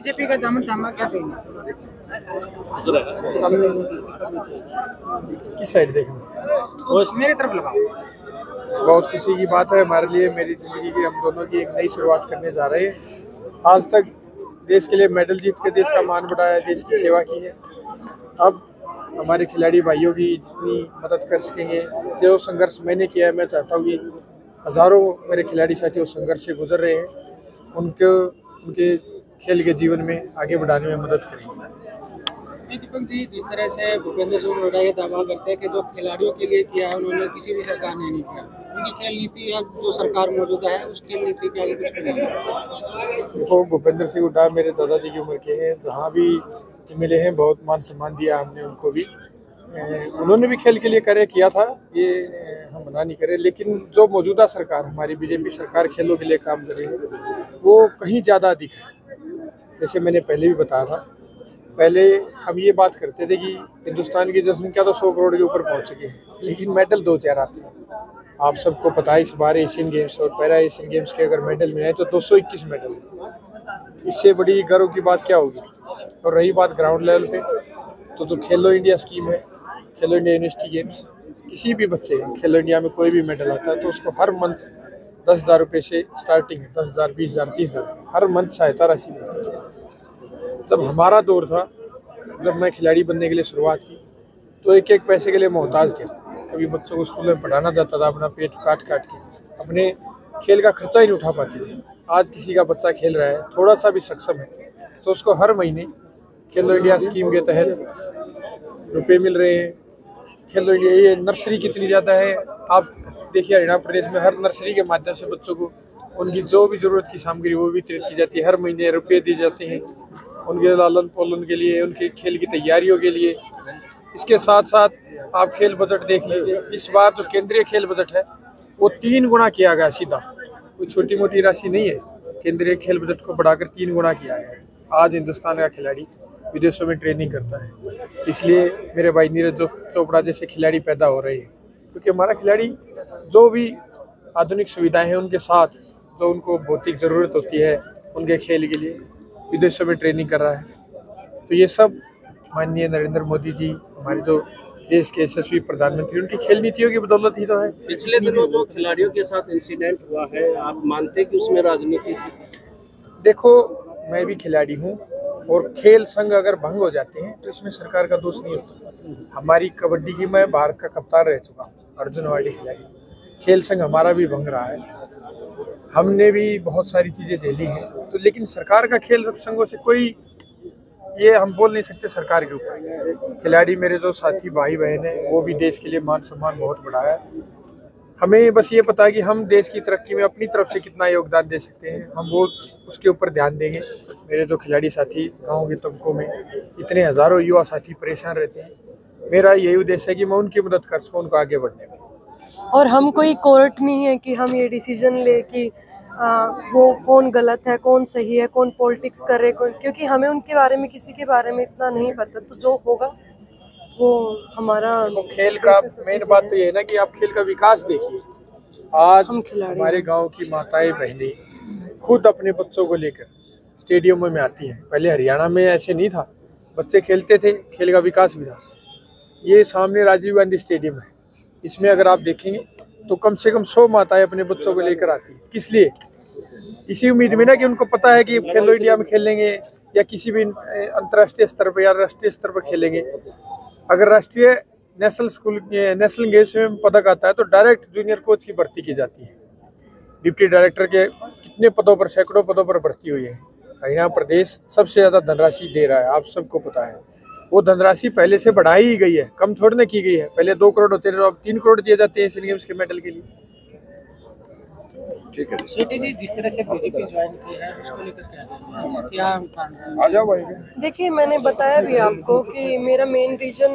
BJP का दामन थामा क्या कहेंगे? किस साइड देखें? मेरी तरफ लगाओ। बहुत खुशी की बात है हमारे लिए, मेरी ज़िंदगी की, हम दोनों की एक नई शुरुआत करने जा रहे हैं। आज तक देश के लिए मेडल जीत के देश का मान बढ़ाया, देश की सेवा की है। अब हमारे खिलाड़ी भाइयों की जितनी मदद कर सकेंगे, जो संघर्ष मैंने किया है, मैं चाहता हूँ कि हज़ारों मेरे खिलाड़ी साथी उस संघर्ष से गुजर रहे हैं, उनको उनके खेल के जीवन में आगे बढ़ाने में मदद करेंगे। दीपक जी, जिस तरह से भूपेंद्र सिंह हुड्डा ये दावा करते हैं कि जो खिलाड़ियों के लिए किया है उन्होंने किसी भी सरकार ने नहीं किया, उनकी खेल नीति या जो सरकार मौजूदा है उस खेल नीति के आगे कुछ भी नहीं है। देखो, भूपेंद्र सिंह हुड्डा मेरे दादाजी की उम्र के हैं, जहाँ भी मिले हैं बहुत मान सम्मान दिया हमने उनको भी। उन्होंने भी खेल के लिए कार्य किया था, ये हम मना नहीं करें, लेकिन जो मौजूदा सरकार हमारी बीजेपी सरकार खेलों के लिए काम कर रही है वो कहीं ज़्यादा अधिक है। जैसे मैंने पहले भी बताया था, पहले हम ये बात करते थे कि हिंदुस्तान की जनसंख्या तो 100 करोड़ के ऊपर पहुंच चुकी है, लेकिन मेडल 2-4 आते हैं। आप सबको पता है इस बार एशियन गेम्स और पैरा एशियन गेम्स के अगर मेडल मिले तो 221 मेडल है। इससे बड़ी गर्व की बात क्या होगी। और रही बात ग्राउंड लेवल पे, तो जो खेलो इंडिया स्कीम है, खेलो इंडिया यूनिवर्सिटी गेम्स, किसी भी बच्चे का खेलो इंडिया में कोई भी मेडल आता है तो उसको हर मंथ 10,000 रुपये से स्टार्टिंग है, 10,000, 20,000, 30,000 हर मंथ सहायता राशि मिलती है। जब हमारा दौर था, जब मैं खिलाड़ी बनने के लिए शुरुआत की, तो एक एक पैसे के लिए मोहताज थे। कभी बच्चों को स्कूल में पढ़ाना जाता था, अपना पेट काट काट के अपने खेल का खर्चा ही नहीं उठा पाते थे। आज किसी का बच्चा खेल रहा है, थोड़ा सा भी सक्षम है, तो उसको हर महीने खेलो इंडिया स्कीम के तहत रुपए मिल रहे हैं। खेलो इंडिया, ये नर्सरी कितनी ज़्यादा है, आप देखिए हरियाणा प्रदेश में हर नर्सरी के माध्यम से बच्चों को उनकी जो भी ज़रूरत की सामग्री वो वितरित की जाती है। हर महीने रुपये दिए जाते हैं उनके लालन पालन के लिए, उनके खेल की तैयारियों के लिए। इसके साथ साथ आप खेल बजट देख लीजिए, इस बार जो केंद्रीय खेल बजट है वो 3 गुना किया गया सीधा, कोई छोटी मोटी राशि नहीं है। केंद्रीय खेल बजट को बढ़ाकर 3 गुना किया गया है। आज हिंदुस्तान का खिलाड़ी विदेशों में ट्रेनिंग करता है, इसलिए मेरे भाई नीरज चोपड़ा जैसे खिलाड़ी पैदा हो रहे हैं, क्योंकि हमारा खिलाड़ी जो भी आधुनिक सुविधाएं हैं उनके साथ जो उनको भौतिक ज़रूरत होती है उनके खेल के लिए विदेशों में ट्रेनिंग कर रहा है। तो ये सब माननीय नरेंद्र मोदी जी, हमारे जो देश के यशस्वी प्रधानमंत्री, उनकी खेल नीतियों की बदौलत ही तो है। पिछले दिनों जो खिलाड़ियों के साथ इंसिडेंट हुआ है, आप मानते हैं कि उसमें राजनीति? देखो, मैं भी खिलाड़ी हूँ और खेल संघ अगर भंग हो जाते हैं तो इसमें सरकार का दोष नहीं होता। हमारी कबड्डी की मैं भारत का कप्तान रह चुका हूँ, अर्जुन अवार्डी खिलाड़ी। खेल संघ हमारा भी भंग रहा है, हमने भी बहुत सारी चीज़ें झेली हैं, तो लेकिन सरकार का खेल संघों से कोई, ये हम बोल नहीं सकते सरकार के ऊपर। खिलाड़ी मेरे जो साथी भाई बहन हैं वो भी देश के लिए मान सम्मान बहुत बढ़ाया है। हमें बस ये पता है कि हम देश की तरक्की में अपनी तरफ से कितना योगदान दे सकते हैं, हम वो उसके ऊपर ध्यान देंगे। मेरे जो खिलाड़ी साथी गाँव के तबकों में इतने हज़ारों युवा साथी परेशान रहते हैं, मेरा यही उद्देश्य है कि मैं उनकी मदद कर सकूँ उनको आगे बढ़ने में। और हम कोई कोर्ट नहीं है कि हम ये डिसीजन ले कि वो कौन गलत है, कौन सही है, कौन पॉलिटिक्स कर रहे, कौन, क्योंकि हमें उनके बारे में, किसी के बारे में इतना नहीं पता। तो जो होगा वो हमारा तो खेल का मेन बात तो ये है ना कि आप खेल का विकास देखिए। आज हमारे गांव की माताएं बहनें खुद अपने बच्चों को लेकर स्टेडियमों में आती हैं। पहले हरियाणा में ऐसे नहीं था, बच्चे खेलते थे, खेल का विकास भी था। ये सामने राजीव गांधी स्टेडियम है, इसमें अगर आप देखेंगे तो कम से कम 100 माताएं अपने बच्चों को लेकर आती है। किस लिए? इसी उम्मीद में ना कि उनको पता है कि खेलो इंडिया में खेलेंगे या किसी भी अंतर्राष्ट्रीय स्तर पर या राष्ट्रीय स्तर पर खेलेंगे। अगर राष्ट्रीय नेशनल गेम्स में पदक आता है तो डायरेक्ट जूनियर कोच की भर्ती की जाती है। डिप्टी डायरेक्टर के कितने पदों पर, सैकड़ों पदों पर भर्ती हुई है। हरियाणा प्रदेश सबसे ज़्यादा धनराशि दे रहा है, आप सबको पता है। वो धनराशि पहले से बढ़ाई ही गई है, कम थोड़ी ना की गई है। पहले 2 करोड़ होते थे, अब 3 करोड़ दिए जाते हैं एशियन गेम्स के मेडल के लिए। ठीक है स्वीटी जी, जिस तरह से बीजेपी ज्वाइन की है उसको लेकर क्या आ जाओ भाई। देखिए, मैंने बताया भी आपको कि मेरा मेन रीजन,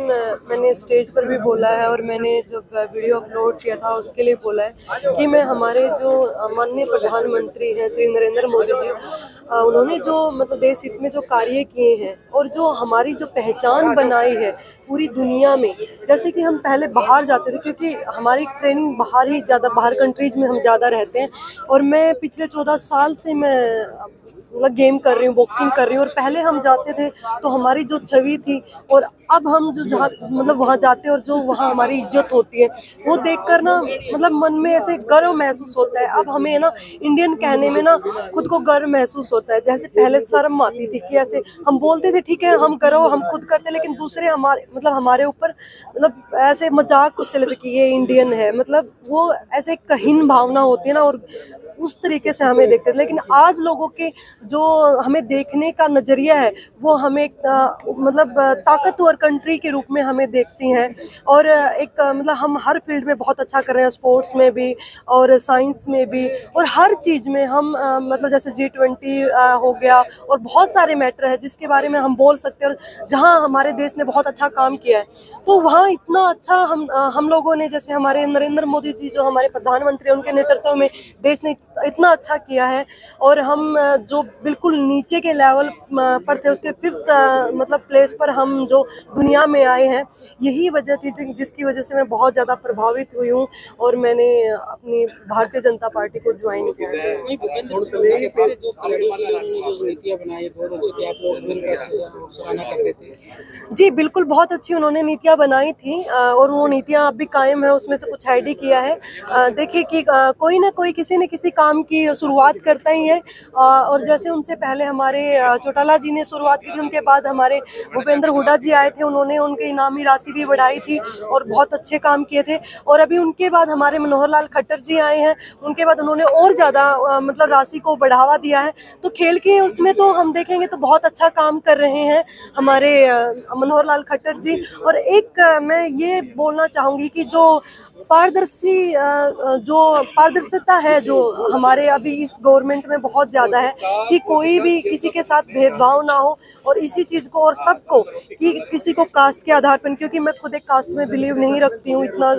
मैंने स्टेज पर भी बोला है और मैंने जब वीडियो अपलोड किया था उसके लिए बोला है कि मैं हमारे जो माननीय प्रधानमंत्री हैं श्री नरेंद्र मोदी जी, उन्होंने जो मतलब देश हित में जो कार्य किए हैं और जो हमारी जो पहचान बनाई है पूरी दुनिया में। जैसे कि हम पहले बाहर जाते थे, क्योंकि हमारी ट्रेनिंग बाहर ही ज़्यादा, बाहर कंट्रीज़ में हम ज़्यादा रहते हैं, और मैं पिछले 14 साल से मैं मतलब गेम कर रही हूँ, बॉक्सिंग कर रही हूँ। और पहले हम जाते थे तो हमारी जो छवि थी और अब हम जो जहाँ मतलब वहाँ जाते हैं और जो वहाँ हमारी इज्जत होती है वो देखकर ना मतलब मन में ऐसे गर्व महसूस होता है। अब हमें ना इंडियन कहने में ना खुद को गर्व महसूस होता है। जैसे पहले शर्म आती थी कि ऐसे हम बोलते थे ठीक है हम गर्व हम खुद करते, लेकिन दूसरे हमारे ऊपर मतलब ऐसे मजाक उससे लेते कि ये इंडियन है, मतलब वो ऐसे कहीन भावना होती है ना, और उस तरीके से हमें देखते थे। लेकिन आज लोगों के जो हमें देखने का नजरिया है वो हमें मतलब ताकतवर कंट्री के रूप में हमें देखती हैं। और एक मतलब हम हर फील्ड में बहुत अच्छा कर रहे हैं, स्पोर्ट्स में भी और साइंस में भी और हर चीज़ में हम मतलब जैसे G20 हो गया और बहुत सारे मैटर है जिसके बारे में हम बोल सकते हैं। और जहाँ हमारे देश ने बहुत अच्छा काम किया है तो वहाँ इतना अच्छा हम लोगों ने, जैसे हमारे नरेंद्र मोदी जी जो हमारे प्रधानमंत्री उनके नेतृत्व में देश ने इतना अच्छा किया है। और हम जो बिल्कुल नीचे के लेवल पर थे उसके 5th मतलब प्लेस पर हम जो दुनिया में आए हैं, यही वजह थी जिसकी वजह से मैं बहुत ज़्यादा प्रभावित हुई हूँ और मैंने अपनी भारतीय जनता पार्टी को ज्वाइन किया। जो खिलाड़ियों के लिए उन्होंने जो नीतियाँ बनाई बहुत अच्छी थी, आप लोग मिलकर सराहना करते थे। जी बिल्कुल, बहुत अच्छी उन्होंने नीतियाँ बनाई थी और वो नीतियाँ अब भी कायम है। उसमें से कुछ ऐड ही किया है। देखिए कि कोई ना कोई किसी न किसी काम की शुरुआत करता ही है और जैसे उनसे पहले हमारे चौटाला जी ने शुरुआत की थी, उनके बाद हमारे भूपेंद्र हुड्डा जी आए थे, उन्होंने उनकी इनामी राशि भी बढ़ाई थी और बहुत अच्छे काम किए थे। और अभी उनके बाद हमारे मनोहर लाल खट्टर जी आए हैं, उनके बाद उन्होंने और ज़्यादा मतलब राशि को बढ़ावा दिया है। तो खेल के उसमें तो हम देखेंगे तो बहुत अच्छा काम कर रहे हैं हमारे मनोहर लाल खट्टर जी। और एक मैं ये बोलना चाहूँगी कि जो पारदर्शिता है जो हमारे अभी इस गवर्नमेंट में बहुत ज़्यादा है कि कोई भी किसी के साथ भेदभाव ना हो और इसी चीज़ को और सबको कि किसी को कास्ट के आधार पर, क्योंकि मैं खुद एक कास्ट में बिलीव नहीं रखती हूँ इतना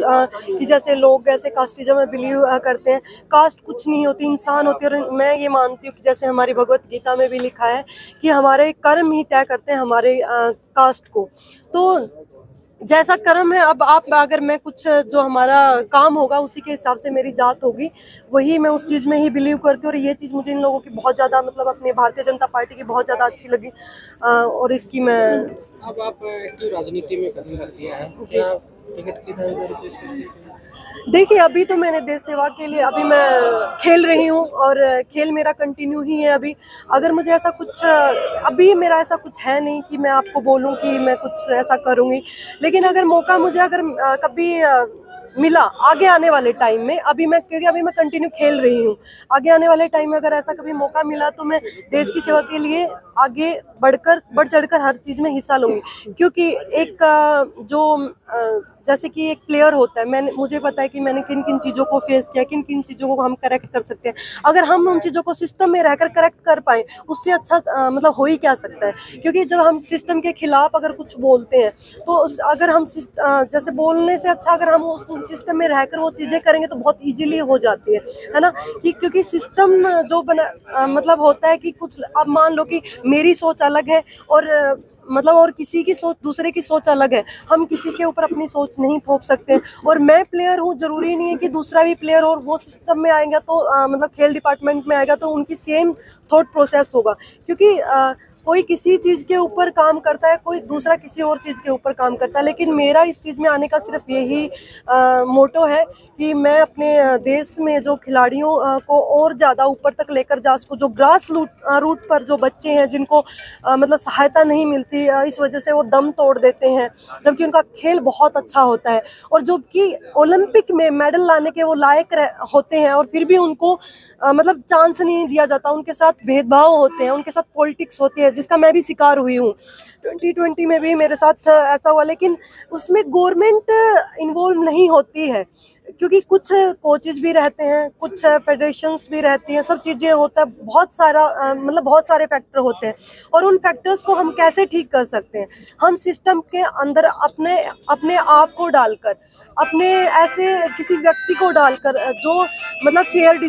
कि जैसे लोग ऐसे कास्टिज्म में बिलीव करते हैं। कास्ट कुछ नहीं होती, इंसान होती है। और मैं ये मानती हूँ कि जैसे हमारी भगवत गीता में भी लिखा है कि हमारे कर्म ही तय करते हैं हमारे कास्ट को। तो जैसा कर्म है, अब आप अगर मैं कुछ जो हमारा काम होगा उसी के हिसाब से मेरी जात होगी, वही मैं उस चीज़ में ही बिलीव करती हूँ। और ये चीज़ मुझे इन लोगों की बहुत ज़्यादा मतलब अपनी भारतीय जनता पार्टी की बहुत ज़्यादा अच्छी लगी और इसकी मैं। अब आप एक्टिव राजनीति में कदम रख दिया है, क्या टिकट की दावेदारी करती है? देखिए अभी तो मैंने देश सेवा के लिए अभी मैं खेल रही हूँ और खेल मेरा कंटिन्यू ही है। अभी अगर मुझे ऐसा कुछ अभी मेरा ऐसा कुछ है नहीं कि मैं आपको बोलूँ कि मैं कुछ ऐसा करूँगी, लेकिन अगर मौका मुझे अगर कभी मिला आगे आने वाले टाइम में, क्योंकि अभी मैं कंटिन्यू खेल रही हूँ, आगे आने वाले टाइम में अगर ऐसा कभी मौका मिला तो मैं देश की सेवा के लिए आगे बढ़ चढ़कर हर चीज़ में हिस्सा लूँगी। क्योंकि एक जो जैसे कि एक प्लेयर होता है, मुझे पता है कि मैंने किन किन चीज़ों को फेस किया, किन किन चीज़ों को हम करेक्ट कर सकते हैं। अगर हम उन चीज़ों को सिस्टम में रहकर करेक्ट कर पाए उससे अच्छा मतलब हो ही क्या सकता है। क्योंकि जब हम सिस्टम के खिलाफ अगर कुछ बोलते हैं तो अगर हम जैसे बोलने से अच्छा अगर हम उस सिस्टम में रहकर वो चीज़ें करेंगे तो बहुत ईजिली हो जाती है ना। कि क्योंकि सिस्टम जो बना मतलब होता है कि कुछ, अब मान लो कि मेरी सोच अलग है और किसी की सोच, दूसरे की सोच अलग है, हम किसी के ऊपर अपनी सोच नहीं थोप सकते। और मैं प्लेयर हूँ, जरूरी नहीं है कि दूसरा भी प्लेयर हो, और वो सिस्टम में आएगा तो मतलब खेल डिपार्टमेंट में आएगा तो उनकी सेम थॉट प्रोसेस होगा। क्योंकि कोई किसी चीज़ के ऊपर काम करता है, कोई दूसरा किसी और चीज़ के ऊपर काम करता है, लेकिन मेरा इस चीज़ में आने का सिर्फ यही मोटो है कि मैं अपने देश में जो खिलाड़ियों को और ज़्यादा ऊपर तक लेकर जा सकूँ। जो ग्रास रूट पर जो बच्चे हैं जिनको मतलब सहायता नहीं मिलती, इस वजह से वो दम तोड़ देते हैं जबकि उनका खेल बहुत अच्छा होता है, और जो कि ओलंपिक में मेडल लाने के वो लायक होते हैं और फिर भी उनको मतलब चांस नहीं दिया जाता, उनके साथ भेदभाव होते हैं, उनके साथ पॉलिटिक्स होती है, जिसका मैं भी शिकार हुई हूँ। 2020 में भी मेरे साथ ऐसा हुआ, लेकिन उसमें गवर्नमेंट इन्वॉल्व नहीं होती है क्योंकि कुछ कोचेस भी रहते हैं, कुछ फेडरेशंस भी रहती हैं, सब चीज़ें होता है, बहुत सारे फैक्टर होते हैं। और उन फैक्टर्स को हम कैसे ठीक कर सकते हैं? हम सिस्टम के अंदर अपने आप को डालकर, अपने ऐसे किसी व्यक्ति को डालकर जो मतलब फेयर